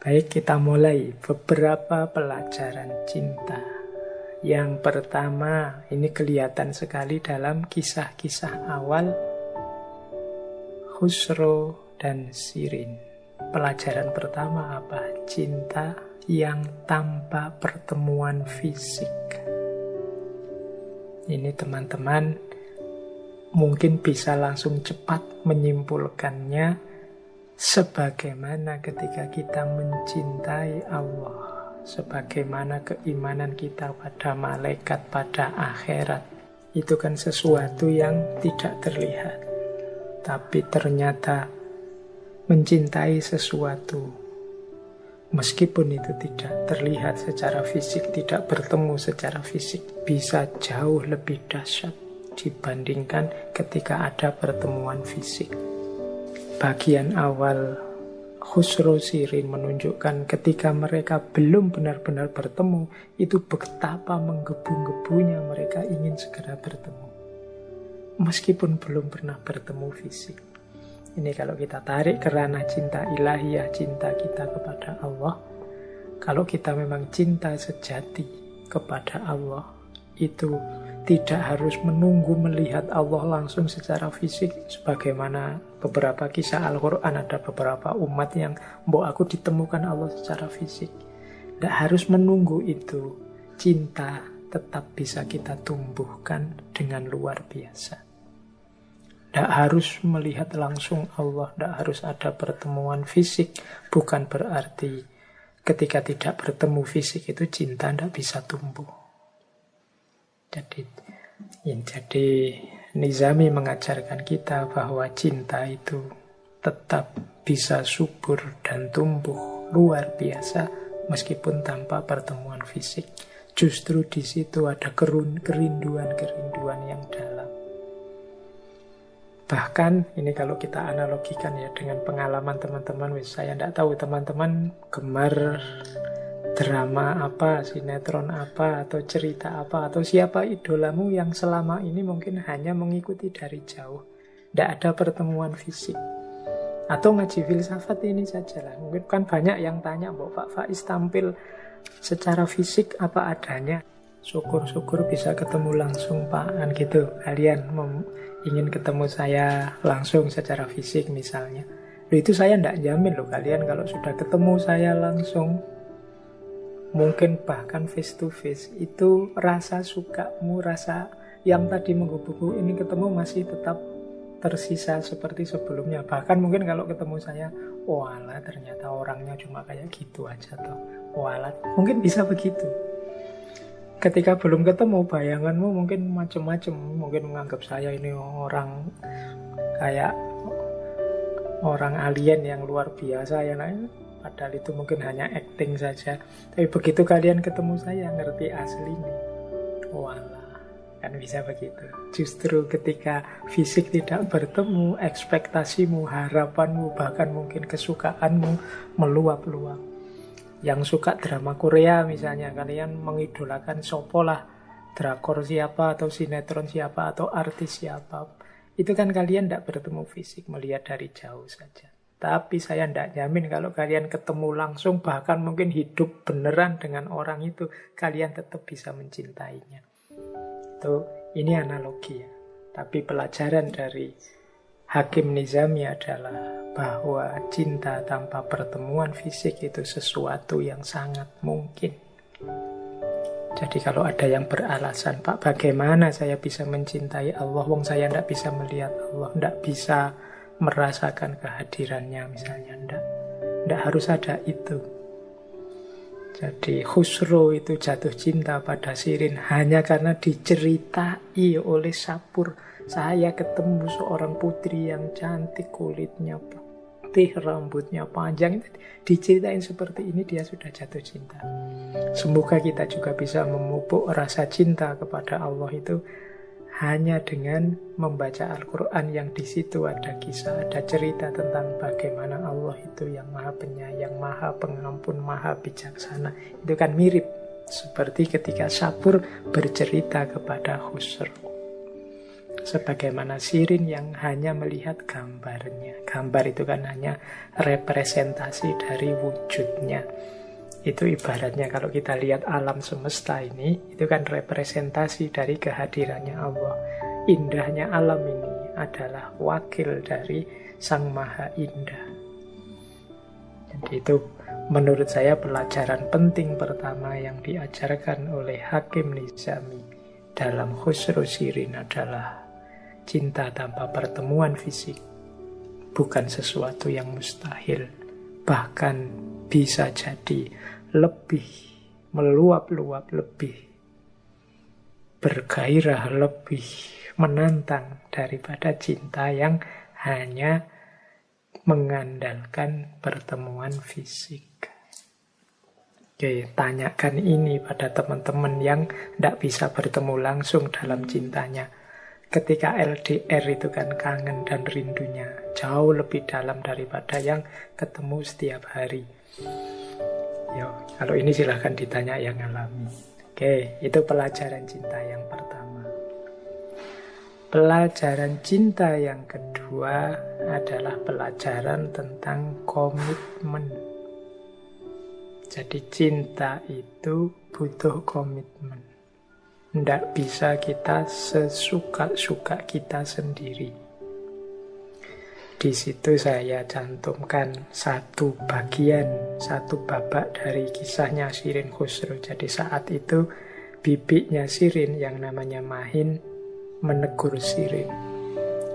Baik, kita mulai beberapa pelajaran cinta. Yang pertama, ini kelihatan sekali dalam kisah-kisah awal Khusro dan Shirin. Pelajaran pertama apa? Cinta yang tanpa pertemuan fisik. Ini teman-teman mungkin bisa langsung cepat menyimpulkannya. Sebagaimana ketika kita mencintai Allah, sebagaimana keimanan kita pada malaikat, pada akhirat, itu kan sesuatu yang tidak terlihat. Tapi ternyata mencintai sesuatu, meskipun itu tidak terlihat secara fisik, tidak bertemu secara fisik, bisa jauh lebih dahsyat dibandingkan ketika ada pertemuan fisik. Bagian awal Khusro Shirin menunjukkan ketika mereka belum benar-benar bertemu, itu betapa menggebu-gebunya mereka ingin segera bertemu. Meskipun belum pernah bertemu fisik. Ini kalau kita tarik ke ranah cinta ilahiyah, cinta kita kepada Allah. Kalau kita memang cinta sejati kepada Allah, itu tidak harus menunggu melihat Allah langsung secara fisik. Sebagaimana beberapa kisah Al-Quran, ada beberapa umat yang mbok aku ditemukan Allah secara fisik. Tidak harus menunggu itu. Cinta tetap bisa kita tumbuhkan dengan luar biasa. Tidak harus melihat langsung Allah, tidak harus ada pertemuan fisik. Bukan berarti ketika tidak bertemu fisik itu cinta tidak bisa tumbuh. Jadi Nizami mengajarkan kita bahwa cinta itu tetap bisa subur dan tumbuh luar biasa meskipun tanpa pertemuan fisik. Justru di situ ada kerinduan-kerinduan yang dalam. Bahkan ini kalau kita analogikan ya dengan pengalaman teman-teman, saya tidak tahu teman-teman gemar drama apa, sinetron apa, atau cerita apa, atau siapa idolamu yang selama ini mungkin hanya mengikuti dari jauh, tidak ada pertemuan fisik. Atau ngaji filsafat ini sajalah, mungkin kan banyak yang tanya, Pak Faiz tampil secara fisik apa adanya, syukur-syukur bisa ketemu langsung Pak, kan gitu. Kalian ingin ketemu saya langsung secara fisik misalnya, itu saya tidak jamin loh kalian kalau sudah ketemu saya langsung, mungkin bahkan face to face, itu rasa sukamu, rasa yang tadi menggebu-gebu ini ketemu masih tetap tersisa seperti sebelumnya. Bahkan mungkin kalau ketemu saya, walah ternyata orangnya cuma kayak gitu aja toh. Walah, mungkin bisa begitu. Ketika belum ketemu, bayanganmu mungkin macam-macam. Mungkin menganggap saya ini orang kayak orang alien yang luar biasa ya, padahal itu mungkin hanya acting saja. Tapi begitu kalian ketemu saya, ngerti asli nih, walah, kan bisa begitu. Justru ketika fisik tidak bertemu, ekspektasimu, harapanmu, bahkan mungkin kesukaanmu meluap-luap. Yang suka drama Korea misalnya, kalian mengidolakan sopo lah, drakor siapa, atau sinetron siapa, atau artis siapa, itu kan kalian tidak bertemu fisik, melihat dari jauh saja. Tapi saya tidak jamin kalau kalian ketemu langsung, bahkan mungkin hidup beneran dengan orang itu, kalian tetap bisa mencintainya. Ini analogi ya. Tapi pelajaran dari Hakim Nizami adalah bahwa cinta tanpa pertemuan fisik itu sesuatu yang sangat mungkin. Jadi kalau ada yang beralasan, Pak bagaimana saya bisa mencintai Allah, wong saya tidak bisa melihat Allah, tidak bisa merasakan kehadirannya misalnya, tidak harus ada itu. Jadi Khusro itu jatuh cinta pada Shirin hanya karena diceritai oleh Sapur, saya ketemu seorang putri yang cantik, kulitnya putih, rambutnya panjang, diceritain seperti ini dia sudah jatuh cinta. Semoga kita juga bisa memupuk rasa cinta kepada Allah itu hanya dengan membaca Al-Quran yang di situ ada kisah, ada cerita tentang bagaimana Allah itu yang maha penyayang, maha pengampun, maha bijaksana. Itu kan mirip seperti ketika Sapur bercerita kepada Khusro. Sebagaimana Sirin yang hanya melihat gambarnya. Gambar itu kan hanya representasi dari wujudnya. Itu ibaratnya kalau kita lihat alam semesta ini, itu kan representasi dari kehadirannya Allah. Indahnya alam ini adalah wakil dari Sang Maha Indah. Jadi itu menurut saya pelajaran penting pertama yang diajarkan oleh Hakim Nizami dalam Khusro Shirin adalah cinta tanpa pertemuan fisik bukan sesuatu yang mustahil. Bahkan bisa jadi lebih meluap-luap, lebih bergairah, lebih menantang daripada cinta yang hanya mengandalkan pertemuan fisik. Oke, tanyakan ini pada teman-teman yang tidak bisa bertemu langsung dalam cintanya. Ketika LDR itu kan kangen dan rindunya jauh lebih dalam daripada yang ketemu setiap hari. Yo, kalau ini silahkan ditanya yang alami. Oke, itu pelajaran cinta yang pertama. Pelajaran cinta yang kedua adalah pelajaran tentang komitmen. Jadi cinta itu butuh komitmen. Tidak bisa kita sesuka-suka kita sendiri. Di situ saya cantumkan satu bagian, satu babak dari kisahnya Shirin Khusro. Jadi saat itu bibiknya Shirin yang namanya Mahin menegur Shirin.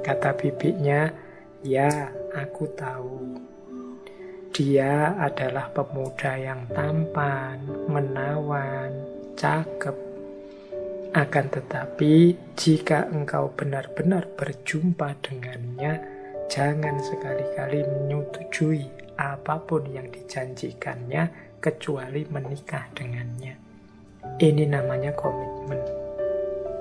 Kata bibiknya, ya aku tahu dia adalah pemuda yang tampan, menawan, cakep. Akan tetapi jika engkau benar-benar berjumpa dengannya, jangan sekali-kali menyetujui apapun yang dijanjikannya kecuali menikah dengannya. Ini namanya komitmen.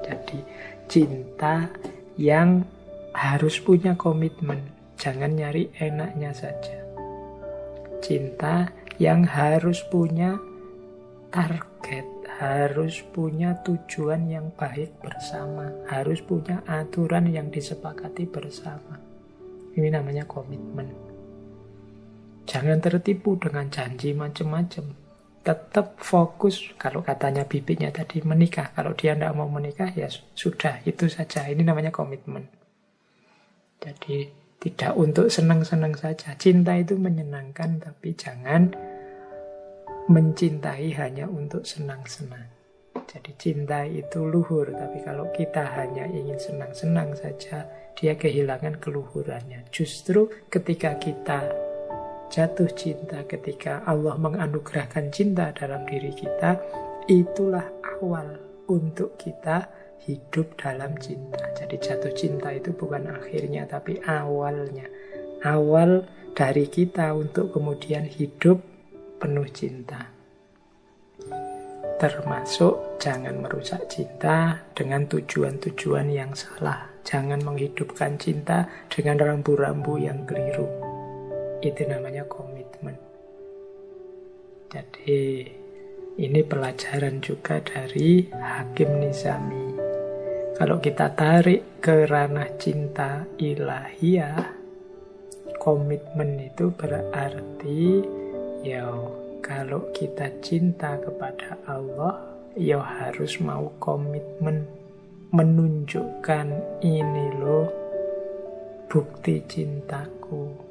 Jadi cinta yang harus punya komitmen. Jangan nyari enaknya saja. Cinta yang harus punya target, harus punya tujuan yang baik bersama, harus punya aturan yang disepakati bersama. Ini namanya komitmen. Jangan tertipu dengan janji macam-macam. Tetap fokus, kalau katanya bibitnya tadi, menikah. Kalau dia tidak mau menikah, ya sudah, itu saja. Ini namanya komitmen. Jadi tidak untuk senang-senang saja. Cinta itu menyenangkan, tapi jangan mencintai hanya untuk senang-senang. Jadi cinta itu luhur, tapi kalau kita hanya ingin senang-senang saja, dia kehilangan keluhurannya. Justru ketika kita jatuh cinta, ketika Allah menganugerahkan cinta dalam diri kita, itulah awal untuk kita hidup dalam cinta. Jadi jatuh cinta itu bukan akhirnya, tapi awalnya. Awal dari kita untuk kemudian hidup penuh cinta. Termasuk jangan merusak cinta dengan tujuan-tujuan yang salah. Jangan menghidupkan cinta dengan rambu-rambu yang keliru. Itu namanya komitmen. Jadi ini pelajaran juga dari Hakim Nizami. Kalau kita tarik ke ranah cinta ilahiyah, komitmen itu berarti kalau kita cinta kepada Allah, harus mau komitmen menunjukkan ini loh bukti cintaku.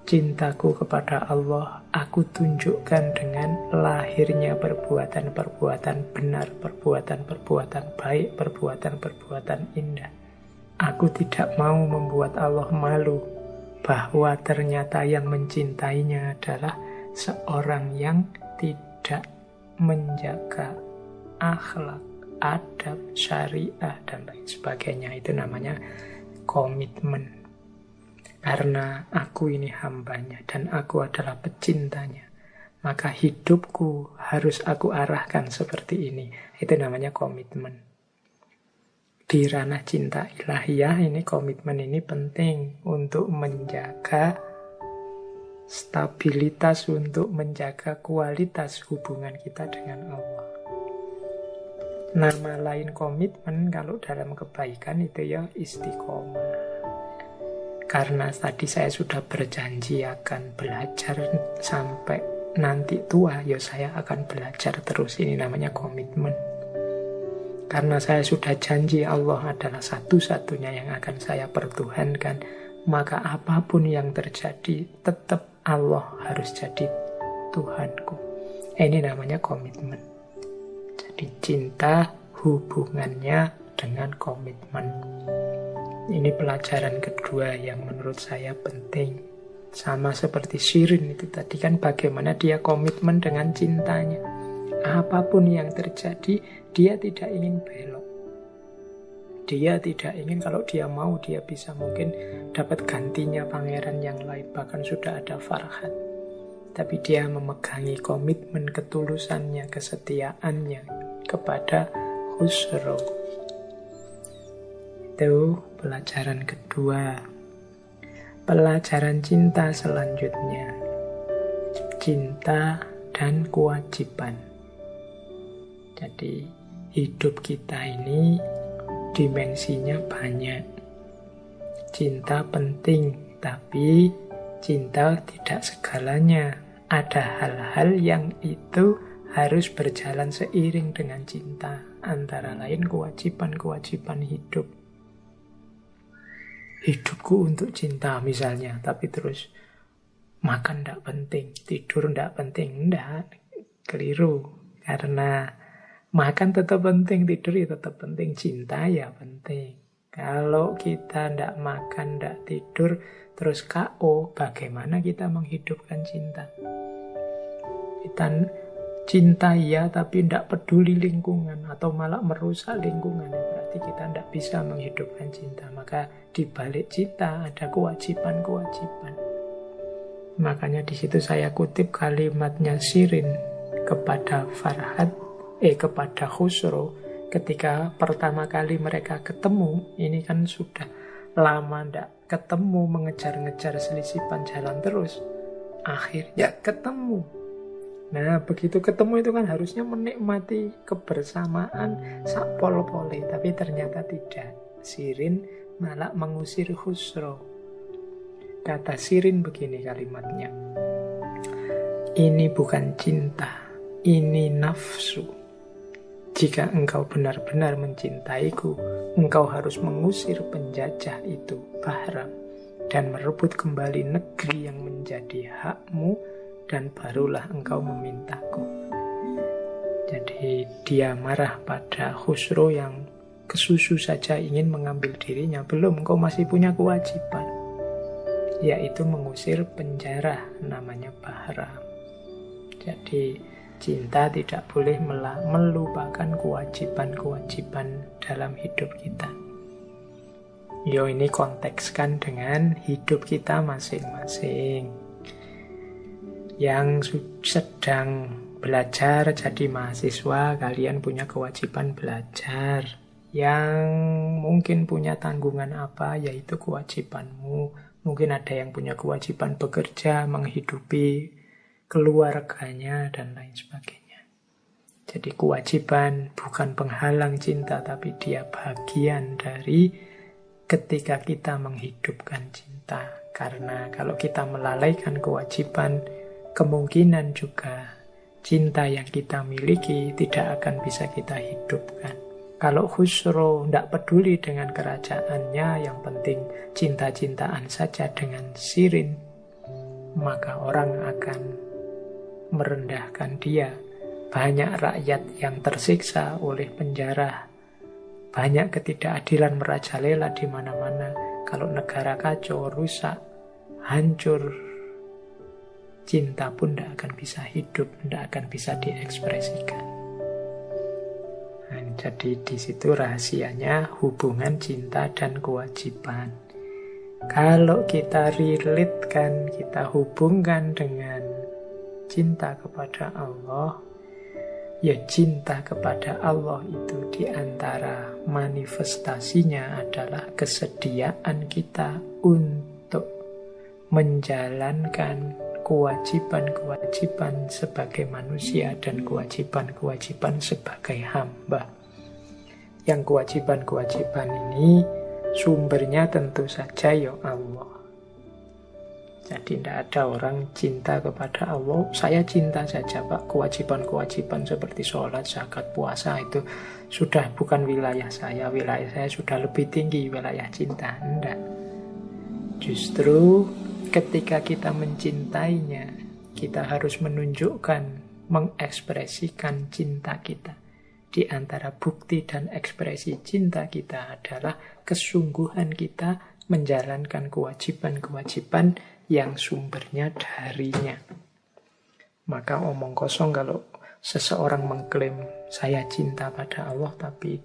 Cintaku kepada Allah aku tunjukkan dengan lahirnya perbuatan-perbuatan benar, perbuatan-perbuatan baik, perbuatan-perbuatan indah. Aku tidak mau membuat Allah malu bahwa ternyata yang mencintainya adalah seorang yang tidak menjaga akhlak, adab, syariah, dan lain sebagainya. Itu namanya komitmen. Karena aku ini hambanya dan aku adalah pecintanya, maka hidupku harus aku arahkan seperti ini. Itu namanya komitmen. Di ranah cinta ilahiyah ini, komitmen ini penting untuk menjaga stabilitas, untuk menjaga kualitas hubungan kita dengan Allah. Nama lain komitmen kalau dalam kebaikan itu ya istiqomah. Karena tadi saya sudah berjanji akan belajar sampai nanti tua, ya saya akan belajar terus. Ini namanya komitmen. Karena saya sudah janji Allah adalah satu-satunya yang akan saya pertuhankan, maka apapun yang terjadi, tetap Allah harus jadi Tuhanku. Ini namanya komitmen. Jadi cinta hubungannya dengan komitmen. Ini pelajaran kedua yang menurut saya penting. Sama seperti Shirin itu tadi kan, bagaimana dia komitmen dengan cintanya. Apapun yang terjadi, dia tidak ingin belok. Dia tidak ingin, kalau dia mau, dia bisa mungkin dapat gantinya pangeran yang lain. Bahkan sudah ada Farhat. Tapi dia memegangi komitmen ketulusannya, kesetiaannya kepada Khusro. Itu pelajaran kedua. Pelajaran cinta selanjutnya, cinta dan kewajiban. Jadi hidup kita ini dimensinya banyak. Cinta penting, tapi cinta tidak segalanya. Ada hal-hal yang itu harus berjalan seiring dengan cinta. Antara lain kewajiban-kewajiban hidup. Hidupku untuk cinta misalnya, tapi terus makan tidak penting, tidur tidak penting. Tidak, keliru. Karena makan tetap penting, tidur ya tetap penting, cinta ya penting. Kalau kita tidak makan, tidak tidur, terus KO, bagaimana kita menghidupkan cinta? Kita cinta ya, tapi tidak peduli lingkungan, atau malah merusak lingkungan, berarti kita tidak bisa menghidupkan cinta. Maka di balik cinta ada kewajiban-kewajiban. Makanya di situ saya kutip kalimatnya Shirin kepada Farhat, kepada Khusro, ketika pertama kali mereka ketemu. Ini kan sudah lama tidak ketemu, mengejar-ngejar selisipan jalan terus. Akhirnya ketemu. Nah, begitu ketemu itu kan harusnya menikmati kebersamaan sak pol-pole, tapi ternyata tidak. Shirin malah mengusir Khusro. Kata Shirin begini kalimatnya, ini bukan cinta, ini nafsu. Jika engkau benar-benar mencintaiku, engkau harus mengusir penjajah itu, Bahram, dan merebut kembali negeri yang menjadi hakmu, dan barulah engkau memintaku. Jadi dia marah pada Khusro yang kesusu saja ingin mengambil dirinya. Belum, engkau masih punya kewajiban, yaitu mengusir penjara namanya Bahram. Jadi cinta tidak boleh melupakan kewajiban-kewajiban dalam hidup kita. Yo, ini kontekskan dengan hidup kita masing-masing. Yang sedang belajar jadi mahasiswa, kalian punya kewajiban belajar. Yang mungkin punya tanggungan apa, yaitu kewajibanmu. Mungkin ada yang punya kewajiban bekerja, menghidupi keluarganya, dan lain sebagainya. Jadi kewajiban bukan penghalang cinta, tapi dia bagian dari ketika kita menghidupkan cinta. Karena kalau kita melalaikan kewajiban, kemungkinan juga cinta yang kita miliki tidak akan bisa kita hidupkan. Kalau Khusro tidak peduli dengan kerajaannya, yang penting cinta-cintaan saja dengan Shirin, maka orang akan merendahkan dia. Banyak rakyat yang tersiksa oleh penjara, banyak ketidakadilan merajalela di mana-mana. Kalau negara kacau, rusak, hancur, cinta pun tidak akan bisa hidup, tidak akan bisa diekspresikan. Nah, jadi di situ rahasianya hubungan cinta dan kewajiban. Kalau kita relate-kan, kita hubungkan dengan cinta kepada Allah, ya cinta kepada Allah itu diantara manifestasinya adalah kesediaan kita untuk menjalankan kewajiban-kewajiban sebagai manusia dan kewajiban-kewajiban sebagai hamba. Yang kewajiban-kewajiban ini sumbernya tentu saja ya Allah. Jadi tidak ada orang cinta kepada Allah. Saya cinta saja Pak, kewajiban-kewajiban seperti sholat, zakat, puasa itu sudah bukan wilayah saya. Wilayah saya sudah lebih tinggi, wilayah cinta. Tidak. Justru ketika kita mencintainya, kita harus menunjukkan, mengekspresikan cinta kita. Di antara bukti dan ekspresi cinta kita adalah kesungguhan kita menjalankan kewajiban-kewajiban yang sumbernya darinya. Maka omong kosong kalau seseorang mengklaim saya cinta pada Allah tapi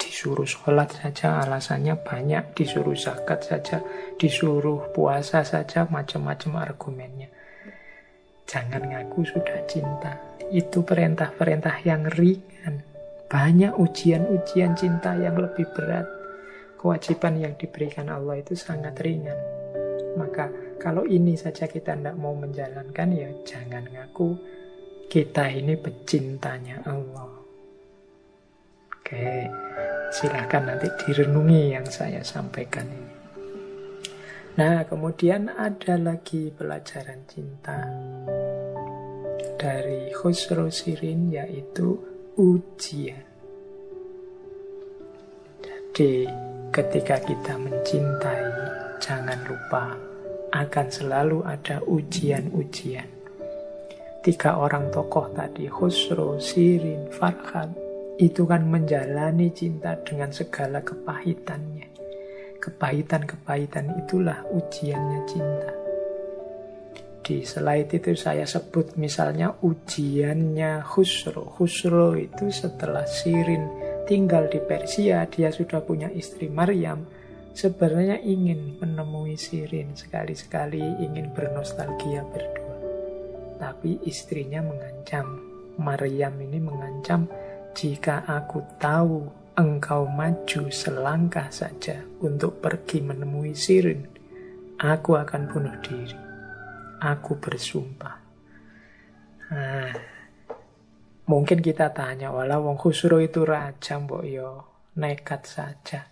disuruh sholat saja alasannya banyak, disuruh zakat saja, disuruh puasa saja, macam-macam argumennya. Jangan ngaku sudah cinta. Itu perintah-perintah yang ringan. Banyak ujian-ujian cinta yang lebih berat. Kewajiban yang diberikan Allah itu sangat ringan. Maka kalau ini saja kita tidak mau menjalankan, ya jangan ngaku kita ini pecintanya Allah. Oke, silakan nanti direnungi yang saya sampaikan ini. Nah, kemudian ada lagi pelajaran cinta dari Khusro Shirin, yaitu ujian. Jadi ketika kita mencintai, jangan lupa akan selalu ada ujian-ujian. 3 orang tokoh tadi, Khusro, Shirin, Farhat, itu kan menjalani cinta dengan segala kepahitannya. Kepahitan-kepahitan itulah ujiannya cinta. Di slide itu saya sebut misalnya ujiannya Khusro. Khusro itu setelah Shirin tinggal di Persia, dia sudah punya istri Maryam. Sebenarnya ingin menemui Shirin, sekali-sekali ingin bernostalgia berdua. Tapi istrinya mengancam, Maryam ini mengancam, jika aku tahu engkau maju selangkah saja untuk pergi menemui Shirin, aku akan bunuh diri. Aku bersumpah. Nah, mungkin kita tanya, walau wong Khusro itu raja, mbok yo nekat saja.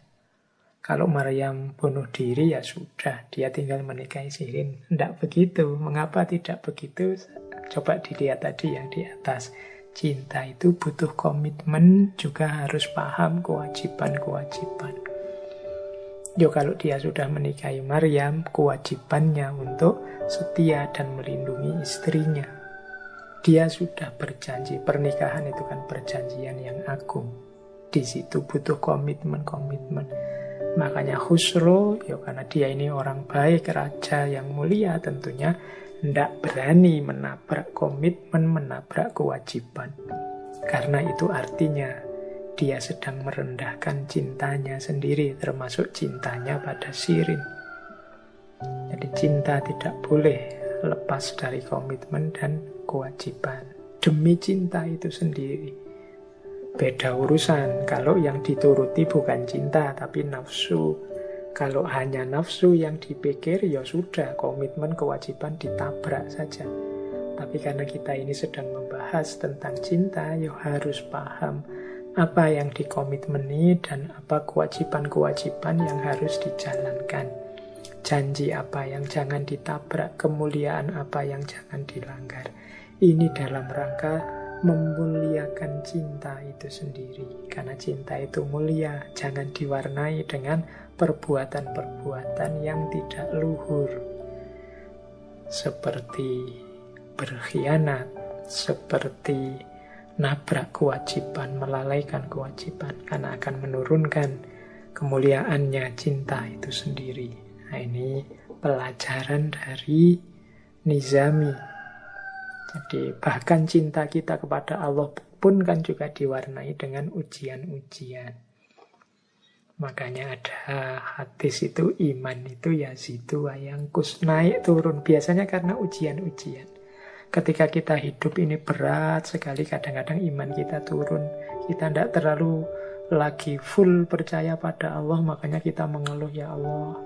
Kalau Maryam bunuh diri ya sudah, dia tinggal menikahi Shirin. Tidak begitu. Mengapa tidak begitu? Coba dilihat tadi yang di atas. Cinta itu butuh komitmen, juga harus paham kewajiban-kewajiban. Yo, kalau dia sudah menikahi Maryam, kewajibannya untuk setia dan melindungi istrinya. Dia sudah berjanji, pernikahan itu kan perjanjian yang agung. Di situ butuh komitmen-komitmen. Makanya Khusro, ya karena dia ini orang baik, raja yang mulia, tentunya tidak berani menabrak komitmen, menabrak kewajiban. Karena itu artinya dia sedang merendahkan cintanya sendiri, termasuk cintanya pada Shirin. Jadi cinta tidak boleh lepas dari komitmen dan kewajiban. Demi cinta itu sendiri. Beda urusan kalau yang dituruti bukan cinta tapi nafsu. Kalau hanya nafsu yang dipikir, ya sudah, komitmen kewajiban ditabrak saja. Tapi karena kita ini sedang membahas tentang cinta, ya harus paham apa yang dikomitmeni dan apa kewajiban-kewajiban yang harus dijalankan. Janji apa yang jangan ditabrak, kemuliaan apa yang jangan dilanggar. Ini dalam rangka memuliakan cinta itu sendiri. Karena cinta itu mulia, jangan diwarnai dengan perbuatan-perbuatan yang tidak luhur. Seperti berkhianat, seperti nabrak kewajiban, melalaikan kewajiban, karena akan menurunkan kemuliaannya cinta itu sendiri. Nah, ini pelajaran dari Nizami. Jadi bahkan cinta kita kepada Allah pun kan juga diwarnai dengan ujian-ujian. Makanya ada hadis itu, iman itu yazidu wa yanqus, naik turun. Biasanya karena ujian-ujian. Ketika kita hidup ini berat sekali, kadang-kadang iman kita turun. Kita tidak terlalu lagi full percaya pada Allah, makanya kita mengeluh, ya Allah,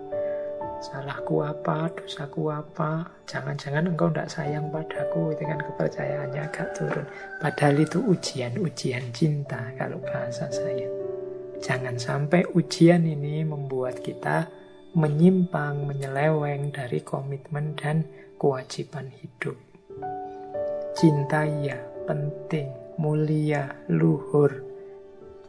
salahku apa, dosaku apa, jangan-jangan engkau tidak sayang padaku. Itu kan kepercayaannya agak turun. Padahal itu ujian-ujian cinta kalau bahasa saya. Jangan sampai ujian ini membuat kita menyimpang, menyeleweng dari komitmen dan kewajiban hidup. Cinta ya, penting, mulia, luhur.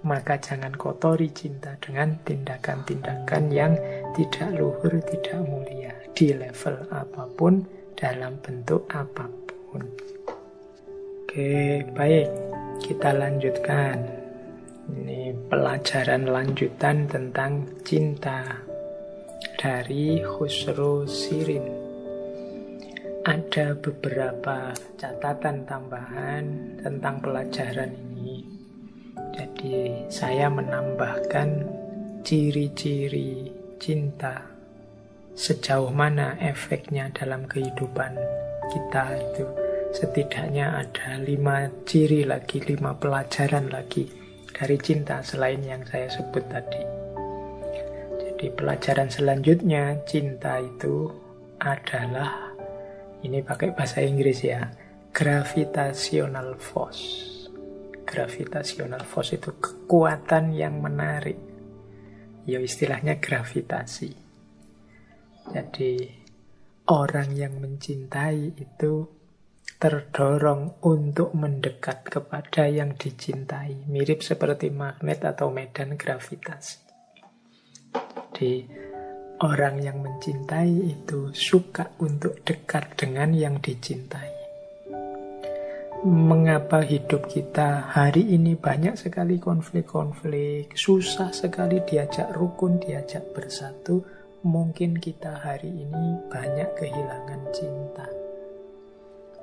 Maka jangan kotori cinta dengan tindakan-tindakan yang tidak luhur, tidak mulia. Di level apapun, dalam bentuk apapun. Oke, baik. Kita lanjutkan. Ini pelajaran lanjutan tentang cinta dari Khusro Shirin. Ada beberapa catatan tambahan tentang pelajaran ini. Jadi saya menambahkan ciri-ciri cinta, sejauh mana efeknya dalam kehidupan kita itu. Setidaknya ada 5 ciri lagi, 5 pelajaran lagi dari cinta selain yang saya sebut tadi. Jadi pelajaran selanjutnya, cinta itu adalah, ini pakai bahasa Inggris ya, gravitational force. Gravitational force itu kekuatan yang menarik. Ya istilahnya gravitasi. Jadi orang yang mencintai itu terdorong untuk mendekat kepada yang dicintai. Mirip seperti magnet atau medan gravitasi. Jadi orang yang mencintai itu suka untuk dekat dengan yang dicintai. Mengapa hidup kita hari ini banyak sekali konflik-konflik, susah sekali diajak rukun, diajak bersatu. Mungkin kita hari ini banyak kehilangan cinta.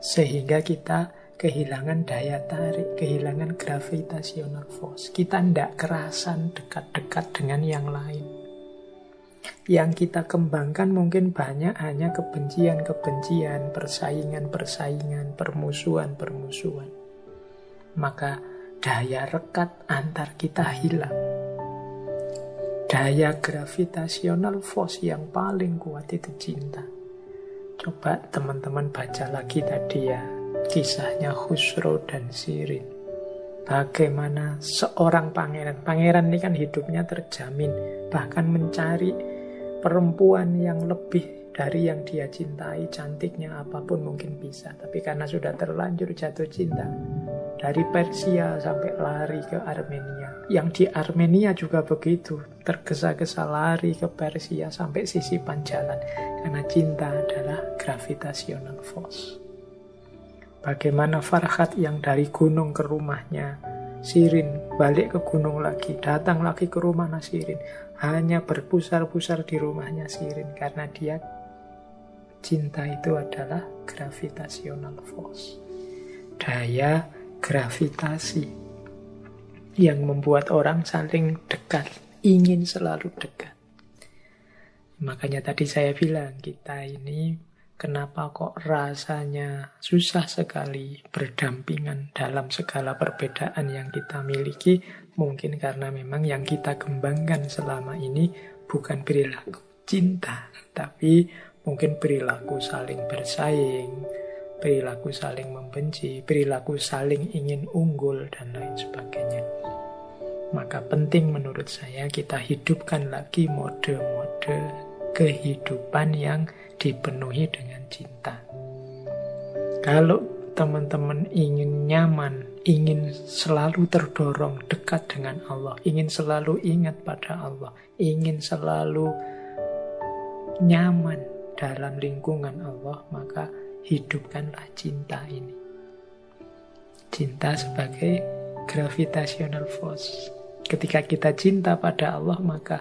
Sehingga kita kehilangan daya tarik, kehilangan gravitational force. Kita tidak kerasan dekat-dekat dengan yang lain. Yang kita kembangkan mungkin banyak hanya kebencian-kebencian, persaingan-persaingan, permusuhan-permusuhan. Maka daya rekat antar kita hilang. Daya gravitational force yang paling kuat itu cinta. Coba teman-teman baca lagi tadi ya, kisahnya Khusro dan Shirin. Bagaimana seorang pangeran. Pangeran ini kan hidupnya terjamin. Bahkan mencari perempuan yang lebih dari yang dia cintai. Cantiknya apapun mungkin bisa. Tapi karena sudah terlanjur jatuh cinta. Dari Persia sampai lari ke Armenia. Yang di Armenia juga begitu. Tergesa-gesa lari ke Persia sampai sisipan jalan. Karena cinta adalah gravitational force. Bagaimana Farhat yang dari gunung ke rumahnya Shirin, balik ke gunung lagi, datang lagi ke rumah Shirin, hanya berpusar-pusar di rumahnya Shirin, karena dia cinta itu adalah gravitational force. Daya gravitasi yang membuat orang saling dekat, ingin selalu dekat. Makanya tadi saya bilang, kita ini kenapa kok rasanya susah sekali berdampingan dalam segala perbedaan yang kita miliki? Mungkin karena memang yang kita kembangkan selama ini bukan perilaku cinta, tapi mungkin perilaku saling bersaing, perilaku saling membenci, perilaku saling ingin unggul, dan lain sebagainya. Maka penting menurut saya kita hidupkan lagi mode-mode kehidupan yang dipenuhi dengan cinta. Kalau teman-teman ingin nyaman, ingin selalu terdorong dekat dengan Allah, ingin selalu ingat pada Allah, ingin selalu nyaman dalam lingkungan Allah, maka hidupkanlah cinta ini. Cinta sebagai gravitational force. Ketika kita cinta pada Allah, maka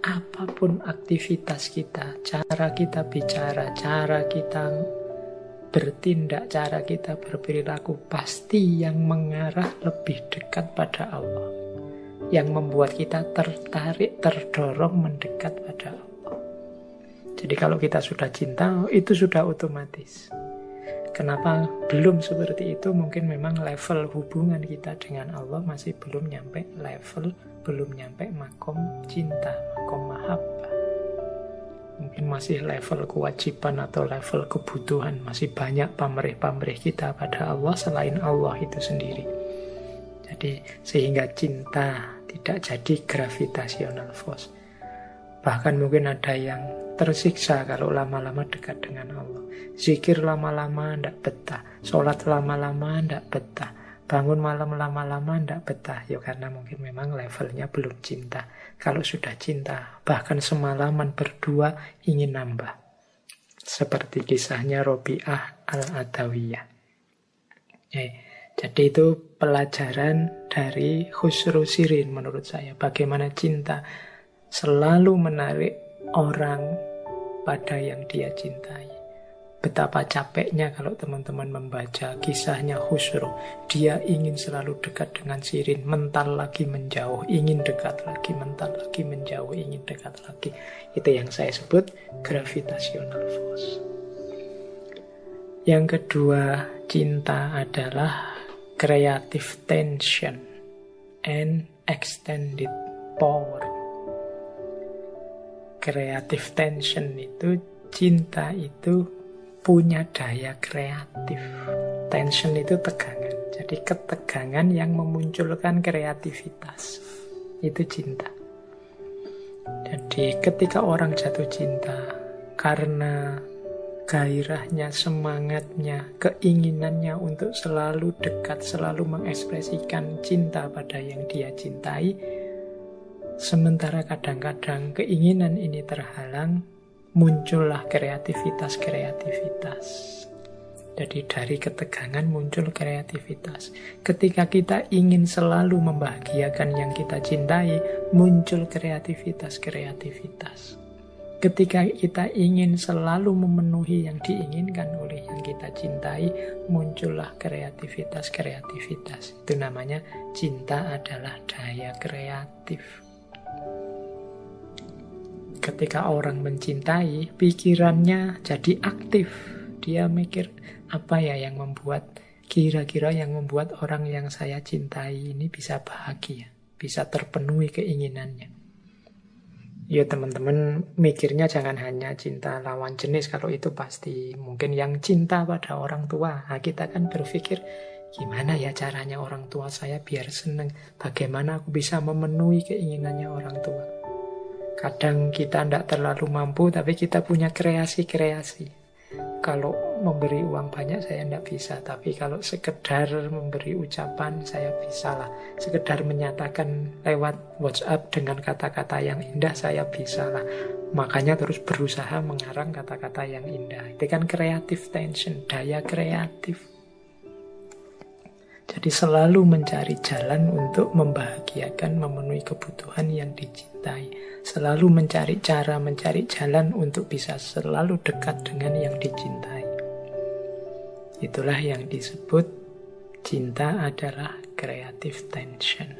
apapun aktivitas kita, cara kita bicara, cara kita bertindak, cara kita berperilaku, pasti yang mengarah lebih dekat pada Allah. Yang membuat kita tertarik, terdorong mendekat pada Allah. Jadi kalau kita sudah cinta, itu sudah otomatis. Kenapa belum seperti itu? Mungkin memang level hubungan kita dengan Allah masih belum nyampe level, belum nyampe makom cinta, makom mahabbah. Mungkin masih level kewajiban atau level kebutuhan. Masih banyak pamrih-pamrih kita pada Allah selain Allah itu sendiri. Jadi sehingga cinta tidak jadi gravitational force. Bahkan mungkin ada yang tersiksa kalau lama-lama dekat dengan Allah. Zikir lama-lama tidak betah, sholat lama-lama tidak betah, bangun malam lama-lama tidak betah. Ya karena mungkin memang levelnya belum cinta. Kalau sudah cinta, bahkan semalaman berdua ingin nambah. Seperti kisahnya Robi'ah Al-Adawiyah. Jadi itu pelajaran dari Khusru Sirin menurut saya. Bagaimana cinta selalu menarik orang pada yang dia cintai. Betapa capeknya kalau teman-teman membaca kisahnya Khusru. Dia ingin selalu dekat dengan Sirin, mental lagi menjauh, ingin dekat lagi, mental lagi menjauh, ingin dekat lagi. Itu yang saya sebut gravitational force. Yang kedua, cinta adalah creative tension and extended power. Creative tension itu, cinta itu punya daya kreatif. Tension itu tegangan. Jadi ketegangan yang memunculkan kreativitas. Itu cinta. Jadi ketika orang jatuh cinta karena gairahnya, semangatnya, keinginannya untuk selalu dekat, selalu mengekspresikan cinta pada yang dia cintai, sementara kadang-kadang keinginan ini terhalang, muncullah kreativitas. Jadi dari ketegangan muncul kreativitas. Ketika kita ingin selalu membahagiakan yang kita cintai, muncul kreativitas. Ketika kita ingin selalu memenuhi yang diinginkan oleh yang kita cintai, muncullah kreativitas. Itu namanya cinta adalah daya kreatif. Ketika orang mencintai, pikirannya jadi aktif. Dia mikir, apa ya yang membuat, kira-kira yang membuat orang yang saya cintai ini bisa bahagia, bisa terpenuhi keinginannya. Ya teman-teman mikirnya jangan hanya cinta lawan jenis, kalau itu pasti. Mungkin yang cinta pada orang tua, nah, kita kan berpikir gimana ya caranya orang tua saya biar seneng, bagaimana aku bisa memenuhi keinginannya orang tua. Kadang kita tidak terlalu mampu, tapi kita punya kreasi-kreasi. Kalau memberi uang banyak saya tidak bisa, tapi kalau sekedar memberi ucapan saya bisa lah. Sekedar menyatakan lewat WhatsApp dengan kata-kata yang indah saya bisa lah. Makanya terus berusaha mengarang kata-kata yang indah. Itu kan creative tension, daya kreatif. Jadi selalu mencari jalan untuk membahagiakan, memenuhi kebutuhan yang dicintai. Selalu mencari cara, mencari jalan untuk bisa selalu dekat dengan yang dicintai. Itulah yang disebut cinta adalah creative tension.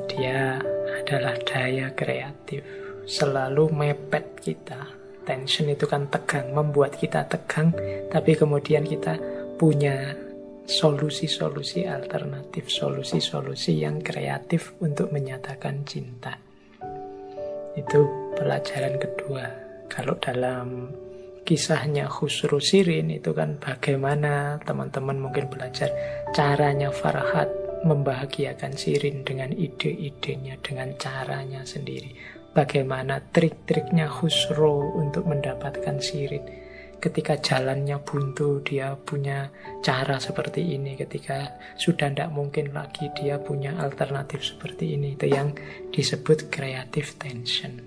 Dia adalah daya kreatif. Selalu mepet kita. Tension itu kan tegang, membuat kita tegang, tapi kemudian kita punya solusi-solusi alternatif, solusi-solusi yang kreatif untuk menyatakan cinta. Itu pelajaran kedua. Kalau dalam kisahnya Khusru Sirin itu kan bagaimana teman-teman mungkin belajar caranya Farhat membahagiakan Sirin dengan ide-idenya, dengan caranya sendiri. Bagaimana trik-triknya Khusru untuk mendapatkan Sirin. Ketika jalannya buntu, dia punya cara seperti ini. Ketika sudah tidak mungkin lagi, dia punya alternatif seperti ini. Itu yang disebut creative tension.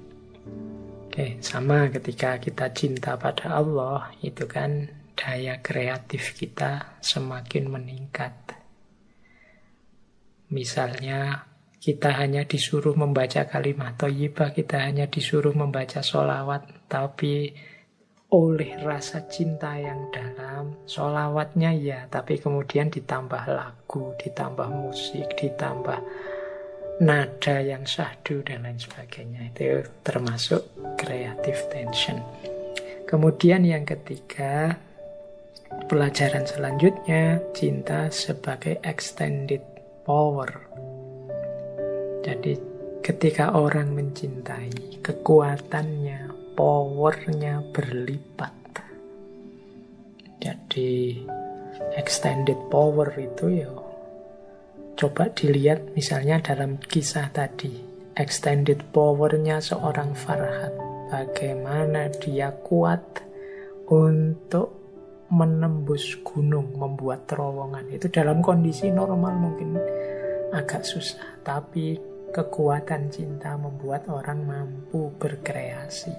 Oke, sama ketika kita cinta pada Allah, itu kan daya kreatif kita semakin meningkat. Misalnya, kita hanya disuruh membaca kalimat thayyibah, kita hanya disuruh membaca sholawat, tapi oleh rasa cinta yang dalam, sholawatnya ya, tapi kemudian ditambah lagu, ditambah musik, ditambah nada yang syahdu dan lain sebagainya. Itu termasuk creative tension. Kemudian yang ketiga, pelajaran selanjutnya, cinta sebagai extended power. Jadi ketika orang mencintai, kekuatannya, powernya berlipat. Jadi extended power itu ya Coba dilihat misalnya dalam kisah tadi, extended power-nya seorang Farhat. Bagaimana dia kuat untuk menembus gunung, membuat terowongan. Itu dalam kondisi normal mungkin agak susah, tapi kekuatan cinta membuat orang mampu berkreasi.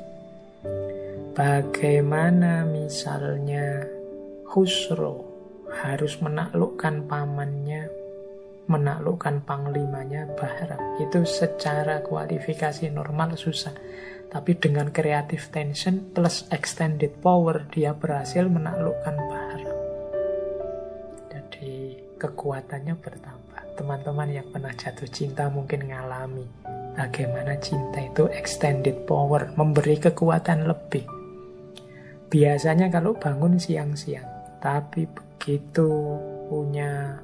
Bagaimana misalnya Khusro harus menaklukkan pamannya, menaklukkan panglimanya Bahram. Itu secara kualifikasi normal susah. Tapi dengan creative tension plus extended power, dia berhasil menaklukkan Bahram. Jadi kekuatannya bertambah. Teman-teman yang pernah jatuh cinta mungkin ngalami bagaimana cinta itu extended power, memberi kekuatan lebih. Biasanya kalau bangun siang-siang, tapi begitu punya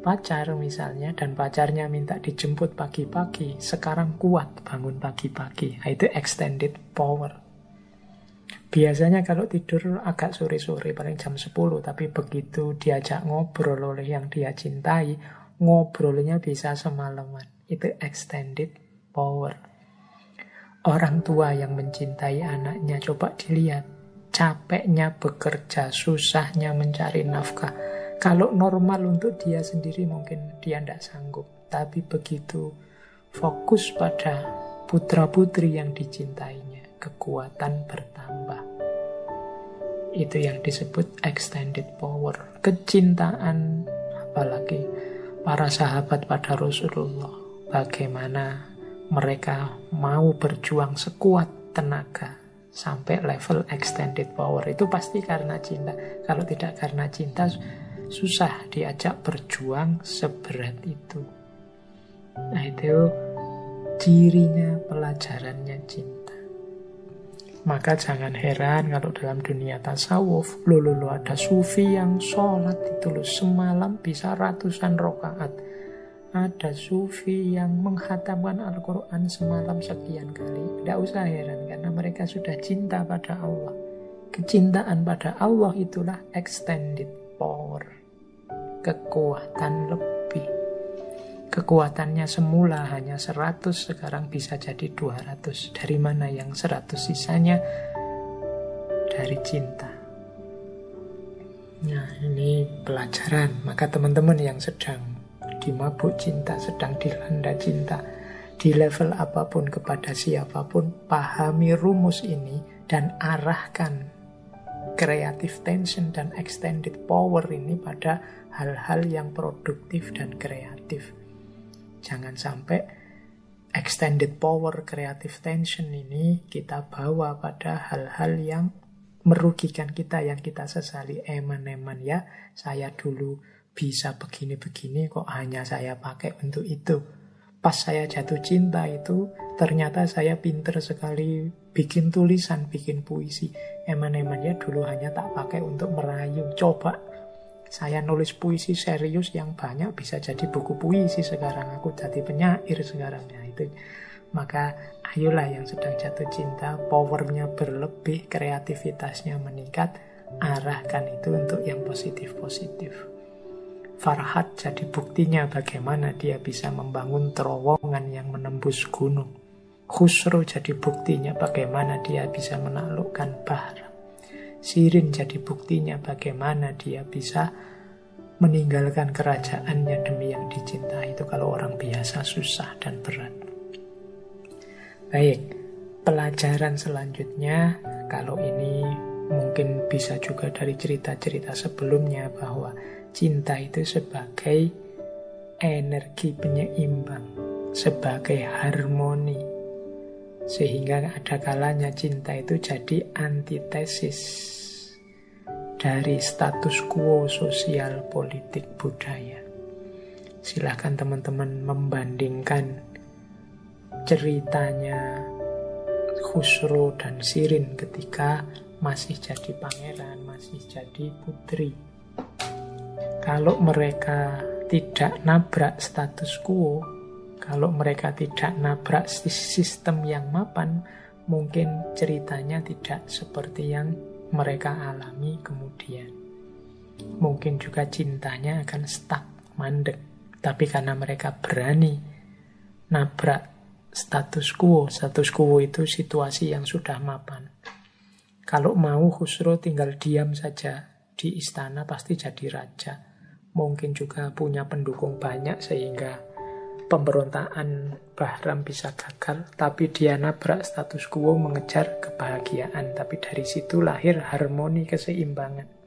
pacar misalnya, dan pacarnya minta dijemput pagi-pagi, sekarang kuat bangun pagi-pagi. Itu extended power. Biasanya kalau tidur agak sore-sore, paling jam 10, tapi begitu diajak ngobrol oleh yang dia cintai, ngobrolnya bisa semalaman. Itu extended power. Orang tua yang mencintai anaknya, coba dilihat capeknya bekerja, susahnya mencari nafkah. Kalau normal untuk dia sendiri mungkin dia tidak sanggup. Tapi begitu fokus pada putra-putri yang dicintainya, kekuatan bertambah. Itu yang disebut extended power. Kecintaan, apalagi para sahabat pada Rasulullah. Bagaimana mereka mau berjuang sekuat tenaga sampai level extended power. Itu pasti karena cinta. Kalau tidak karena cinta, susah diajak berjuang seberat itu. Nah, itu cirinya, pelajarannya cinta. Maka jangan heran kalau dalam dunia tasawuf, lo ada sufi yang sholat itu semalam bisa ratusan rakaat. Ada sufi yang menghatamkan Al-Quran semalam sekian kali. Tidak usah heran, karena mereka sudah cinta pada Allah. Kecintaan pada Allah itulah extended power. Kekuatan lebih. Kekuatannya semula hanya 100, sekarang bisa jadi 200. Dari mana yang 100 sisanya? Dari cinta. Nah, ini pelajaran. Maka teman-teman yang sedang dimabuk cinta, sedang dilanda cinta, di level apapun kepada siapapun, pahami rumus ini dan arahkan creative tension dan extended power ini pada hal-hal yang produktif dan kreatif. Jangan sampai extended power, creative tension ini kita bawa pada hal-hal yang merugikan kita, yang kita sesali. Eman-eman ya, saya dulu bisa begini-begini, kok hanya saya pakai untuk itu. Pas saya jatuh cinta itu, ternyata saya pinter sekali bikin tulisan, bikin puisi. Eman-eman ya, dulu hanya tak pakai untuk merayu. Coba saya nulis puisi serius yang banyak, bisa jadi buku puisi sekarang. Aku jadi penyair sekarang. Ya, itu. Maka ayolah yang sedang jatuh cinta, powernya berlebih, kreativitasnya meningkat, arahkan itu untuk yang positif-positif. Farhat jadi buktinya bagaimana dia bisa membangun terowongan yang menembus gunung. Khusro jadi buktinya bagaimana dia bisa menaklukkan Bahram. Sirin jadi buktinya bagaimana dia bisa meninggalkan kerajaannya demi yang dicintai. Itu kalau orang biasa susah dan berat. Baik, pelajaran selanjutnya, kalau ini mungkin bisa juga dari cerita-cerita sebelumnya, bahwa cinta itu sebagai energi penyeimbang, sebagai harmoni. Sehingga ada kalanya cinta itu jadi antitesis dari status quo sosial, politik, budaya. Silahkan teman-teman membandingkan ceritanya Khusro dan Sirin ketika masih jadi pangeran, masih jadi putri. Kalau mereka tidak nabrak status quo, kalau mereka tidak nabrak sistem yang mapan, mungkin ceritanya tidak seperti yang mereka alami kemudian. Mungkin juga cintanya akan stuck, mandek. Tapi karena mereka berani nabrak status quo itu situasi yang sudah mapan. Kalau mau Khusro tinggal diam saja di istana pasti jadi raja. Mungkin juga punya pendukung banyak sehingga pemberontakan Bahram bisa gagal. Tapi dia nabrak status quo mengejar kebahagiaan. Tapi dari situ lahir harmoni keseimbangan.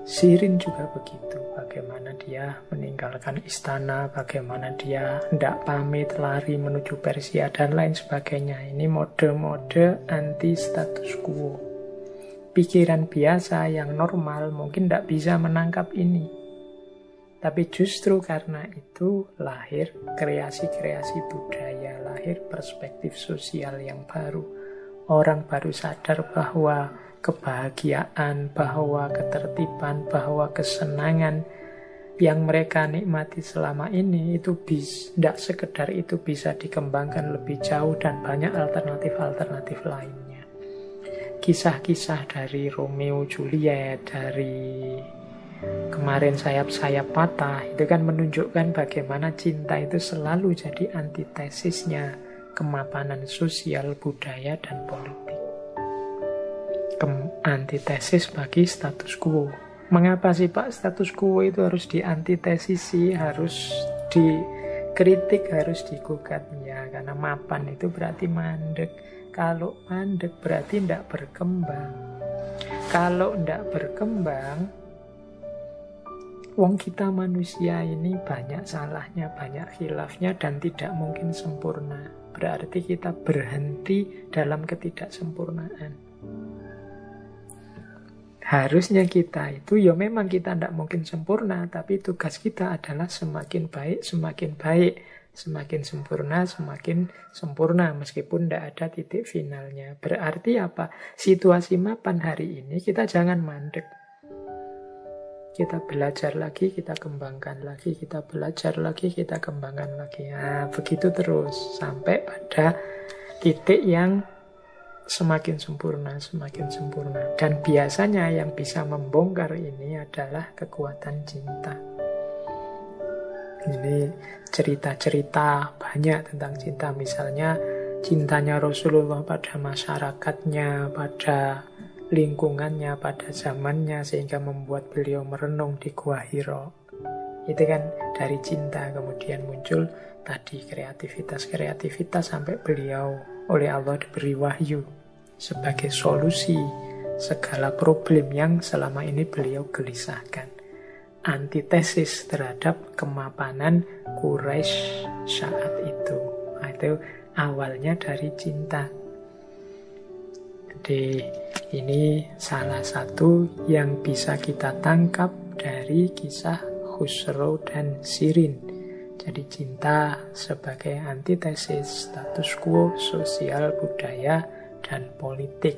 Sirin juga begitu, bagaimana dia meninggalkan istana, bagaimana dia hendak pamit lari menuju Persia dan lain sebagainya. Ini mode-mode anti status quo. Pikiran biasa yang normal mungkin tidak bisa menangkap ini. Tapi justru karena itu lahir kreasi-kreasi budaya, lahir perspektif sosial yang baru. Orang baru sadar bahwa kebahagiaan, bahwa ketertiban, bahwa kesenangan yang mereka nikmati selama ini itu tidak sekedar itu bisa dikembangkan lebih jauh dan banyak alternatif-alternatif lainnya. Kisah-kisah dari Romeo Juliet, dari kemarin sayap-sayap patah, itu kan menunjukkan bagaimana cinta itu selalu jadi antitesisnya kemapanan sosial, budaya, dan politik. Antitesis bagi status quo. Mengapa sih Pak status quo itu harus diantitesisi, harus dikritik, harus digugat? Ya karena mapan itu berarti mandek. Kalau mandek berarti tidak berkembang. Kalau tidak berkembang, wong kita manusia ini banyak salahnya, banyak khilafnya dan tidak mungkin sempurna. Berarti kita berhenti dalam ketidaksempurnaan. Harusnya kita itu, ya memang kita tidak mungkin sempurna, tapi tugas kita adalah semakin baik, semakin baik, semakin sempurna, meskipun tidak ada titik finalnya. Berarti apa? Situasi mapan hari ini kita jangan mandek. Kita belajar lagi, kita kembangkan lagi, kita belajar lagi, kita kembangkan lagi. Nah, begitu terus, sampai pada titik yang semakin sempurna. Dan biasanya yang bisa membongkar ini adalah kekuatan cinta. Ini cerita-cerita banyak tentang cinta. Misalnya cintanya Rasulullah pada masyarakatnya, pada lingkungannya, pada zamannya, sehingga membuat beliau merenung di Gua Hira. Itu kan dari cinta kemudian muncul tadi kreativitas sampai beliau oleh Allah diberi wahyu sebagai solusi segala problem yang selama ini beliau gelisahkan. Antitesis terhadap kemapanan Quraisy saat itu. Nah, itu awalnya dari cinta. Jadi ini salah satu yang bisa kita tangkap dari kisah Khusro dan Sirin. Jadi cinta sebagai antitesis status quo sosial, budaya, dan politik.